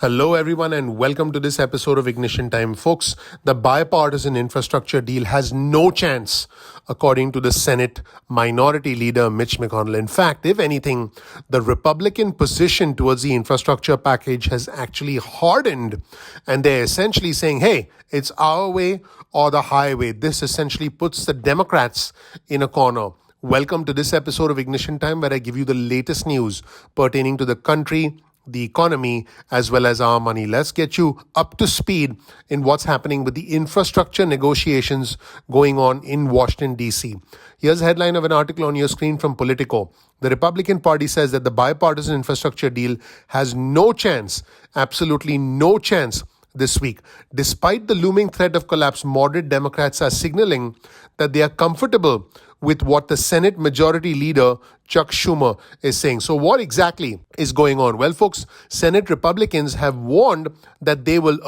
Hello, everyone, and welcome to this episode of Ignition Time. Folks, the bipartisan infrastructure deal has no chance, according to the Senate Minority Leader Mitch McConnell. In fact, if anything, the Republican position towards the infrastructure package has actually hardened, and they're essentially saying, hey, it's our way or the highway. This essentially puts the Democrats in a corner. Welcome to this episode of Ignition Time, where I give you the latest news pertaining to the country, the economy, as well as our money. Let's get you up to speed in what's happening with the infrastructure negotiations going on in Washington, D.C. Here's a headline of an article on your screen from Politico. The Republican Party says that the bipartisan infrastructure deal has no chance, absolutely no chance, this week. Despite the looming threat of collapse, moderate Democrats are signaling that they are comfortable with what the Senate Majority Leader Chuck Schumer is saying. So what exactly is going on? Well, folks, Senate Republicans have warned that they will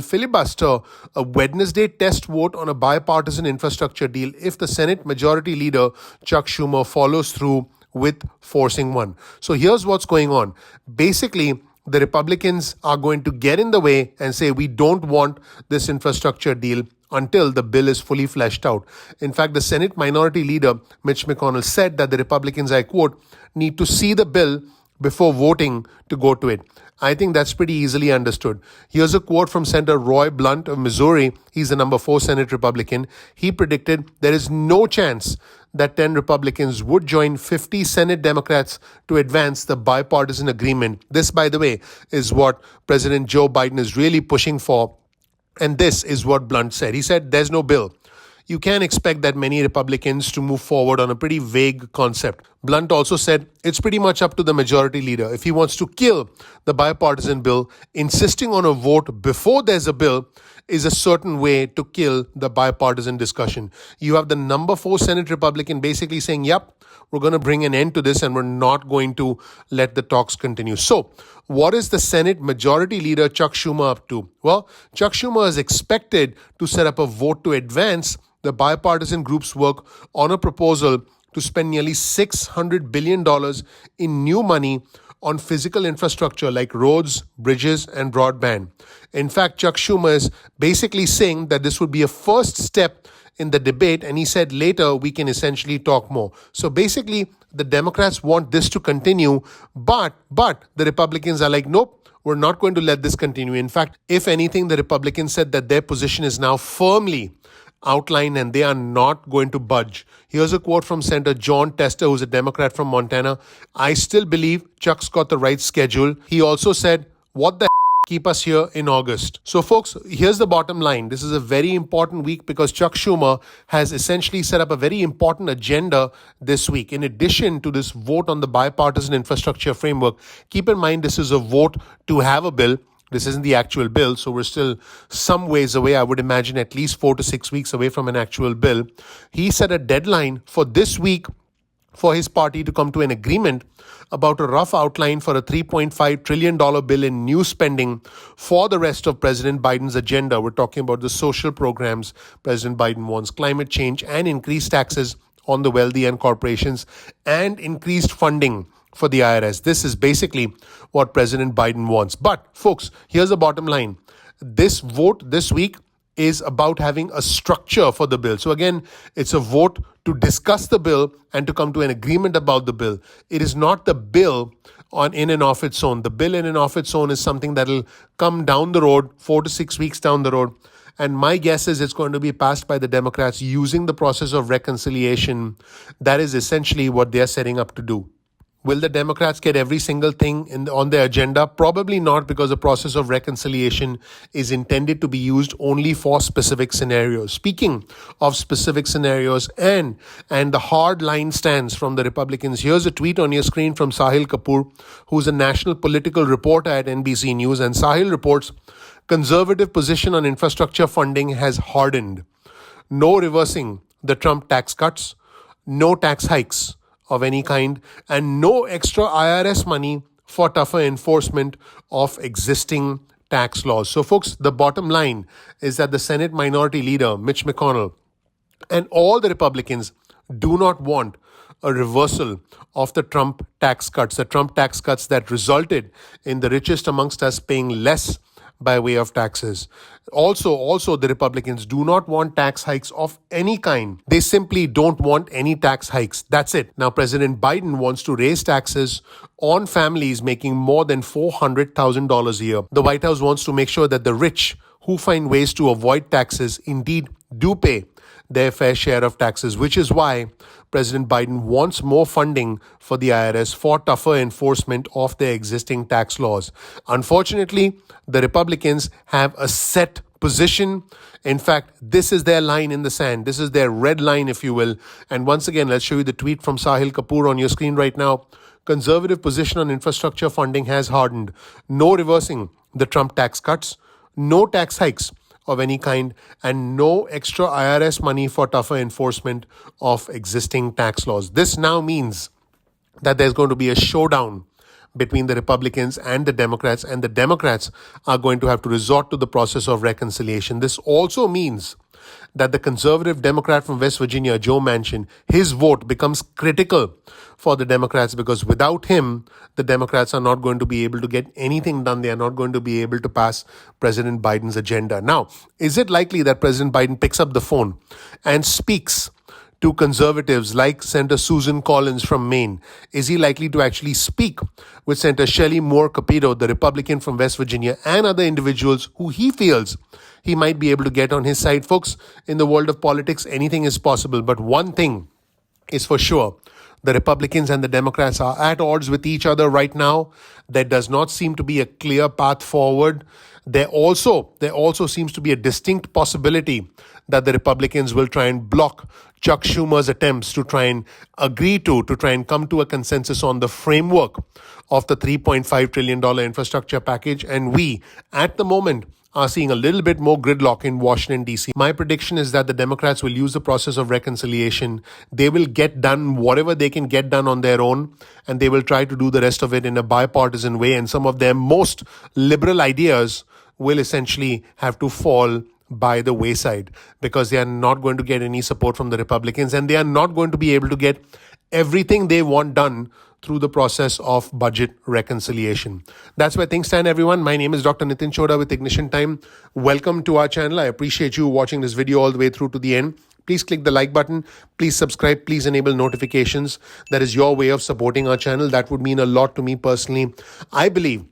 filibuster a Wednesday test vote on a bipartisan infrastructure deal if the Senate Majority Leader Chuck Schumer follows through with forcing one. So here's what's going on. Basically, the Republicans are going to get in the way and say, we don't want this infrastructure deal until the bill is fully fleshed out. In fact, the Senate Minority Leader, Mitch McConnell, said that the Republicans, I quote, need to see the bill before voting to go to it. I think that's pretty easily understood. Here's a quote from Senator Roy Blunt of Missouri. He's the number 4 Senate Republican. He predicted there is no chance that 10 Republicans would join 50 Senate Democrats to advance the bipartisan agreement. This, by the way, is what President Joe Biden is really pushing for. And this is what Blunt said. He said, there's no bill. You can't expect that many Republicans to move forward on a pretty vague concept. Blunt also said it's pretty much up to the majority leader. If he wants to kill the bipartisan bill, insisting on a vote before there's a bill is a certain way to kill the bipartisan discussion. You have the number 4 Senate Republican basically saying, yep, we're going to bring an end to this and we're not going to let the talks continue. So what is the Senate Majority Leader Chuck Schumer up to? Well, Chuck Schumer is expected to set up a vote to advance the bipartisan group's work on a proposal to spend nearly $600 billion in new money on physical infrastructure like roads, bridges, and broadband. In fact, Chuck Schumer is basically saying that this would be a first step in the debate, and he said later we can essentially talk more. So basically, the Democrats want this to continue, but the Republicans are like, nope, we're not going to let this continue. In fact, if anything, the Republicans said that their position is now firmly outlined and they are not going to budge. Here's a quote from Senator John Tester, who's a Democrat from Montana. I still believe Chuck's got the right schedule. He also said, what the keep us here in August. So folks, here's the bottom line. This is a very important week because Chuck Schumer has essentially set up a very important agenda this week. In addition to this vote on the bipartisan infrastructure framework, keep in mind this is a vote to have a bill. This isn't the actual bill, so we're still some ways away. I would imagine at least 4 to 6 weeks away from an actual bill. He set a deadline for this week for his party to come to an agreement about a rough outline for a $3.5 trillion bill in new spending for the rest of President Biden's agenda. We're talking about the social programs President Biden wants, climate change, and increased taxes on the wealthy and corporations, and increased funding for the IRS. This is basically what President Biden wants. But folks, here's the bottom line. This vote this week is about having a structure for the bill. So again, it's a vote to discuss the bill and to come to an agreement about the bill. It is not the bill in and of its own. The bill in and of its own is something that will come down the road, 4 to 6 weeks down the road. And my guess is it's going to be passed by the Democrats using the process of reconciliation. That is essentially what they're setting up to do. Will the Democrats get every single thing on their agenda? Probably not, because the process of reconciliation is intended to be used only for specific scenarios. Speaking of specific scenarios and the hard line stance from the Republicans, here's a tweet on your screen from Sahil Kapoor, who's a national political reporter at NBC News. And Sahil reports, conservative position on infrastructure funding has hardened. No reversing the Trump tax cuts, no tax hikes of any kind, and no extra IRS money for tougher enforcement of existing tax laws. So folks, the bottom line is that the Senate Minority Leader, Mitch McConnell, and all the Republicans do not want a reversal of the Trump tax cuts, that resulted in the richest amongst us paying less by way of taxes. Also, the Republicans do not want tax hikes of any kind. They simply don't want any tax hikes. That's it. Now, President Biden wants to raise taxes on families making more than $400,000 a year. The White House wants to make sure that the rich who find ways to avoid taxes indeed do pay their fair share of taxes, which is why President Biden wants more funding for the IRS for tougher enforcement of their existing tax laws. Unfortunately, the Republicans have a set position. In fact, this is their line in the sand. This is their red line, if you will. And once again, let's show you the tweet from Sahil Kapoor on your screen right now. Conservative position on infrastructure funding has hardened. No reversing the Trump tax cuts, no tax hikes of any kind, and no extra IRS money for tougher enforcement of existing tax laws. This now means that there's going to be a showdown between the Republicans and the Democrats are going to have to resort to the process of reconciliation. This also means that the conservative Democrat from West Virginia, Joe Manchin, his vote becomes critical for the Democrats, because without him, the Democrats are not going to be able to get anything done. They are not going to be able to pass President Biden's agenda. Now, is it likely that President Biden picks up the phone and speaks to conservatives like Senator Susan Collins from Maine? Is he likely to actually speak with Senator Shelley Moore Capito, the Republican from West Virginia, and other individuals who he feels he might be able to get on his side? Folks, in the world of politics, anything is possible. But one thing is for sure: the Republicans and the Democrats are at odds with each other right now. There does not seem to be a clear path forward. There also seems to be a distinct possibility that the Republicans will try and block Chuck Schumer's attempts to try and try and come to a consensus on the framework of the $3.5 trillion infrastructure package. And we, at the moment, are seeing a little bit more gridlock in Washington, D.C. My prediction is that the Democrats will use the process of reconciliation. They will get done whatever they can get done on their own, and they will try to do the rest of it in a bipartisan way. And some of their most liberal ideas will essentially have to fall by the wayside, because they are not going to get any support from the Republicans, and they are not going to be able to get everything they want done through the process of budget reconciliation. That's where things stand, everyone. My name is Dr. Nitin Chhoda with Ignition Time. Welcome to our channel. I appreciate you watching this video all the way through to the end. Please click the like button. Please subscribe. Please enable notifications. That is your way of supporting our channel. That would mean a lot to me personally. I believe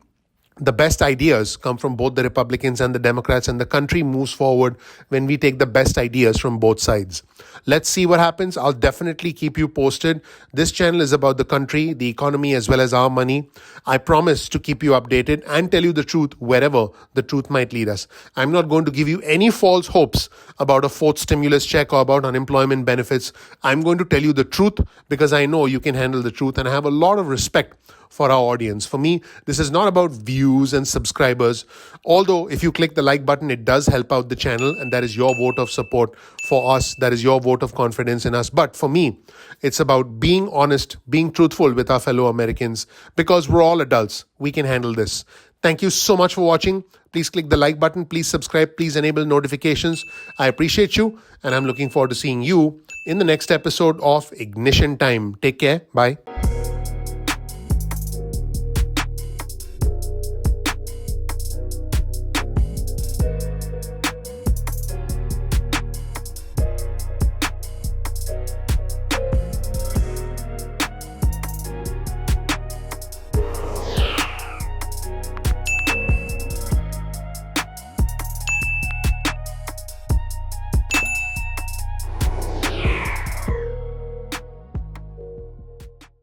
the best ideas come from both the Republicans and the Democrats, and the country moves forward when we take the best ideas from both sides. Let's see what happens. I'll definitely keep you posted. This channel is about the country, the economy, as well as our money. I promise to keep you updated and tell you the truth wherever the truth might lead us. I'm not going to give you any false hopes about a fourth stimulus check or about unemployment benefits. I'm going to tell you the truth because I know you can handle the truth, and I have a lot of respect for our audience. For me, this is not about views and subscribers. Although if you click the like button, it does help out the channel, and that is your vote of support for us. That is your vote of confidence in us. But for me, it's about being honest, being truthful with our fellow Americans, because we're all adults. We can handle this. Thank you so much for watching. Please click the like button. Please subscribe. Please enable notifications. I appreciate you, and I'm looking forward to seeing you in the next episode of Ignition Time. Take care. Bye.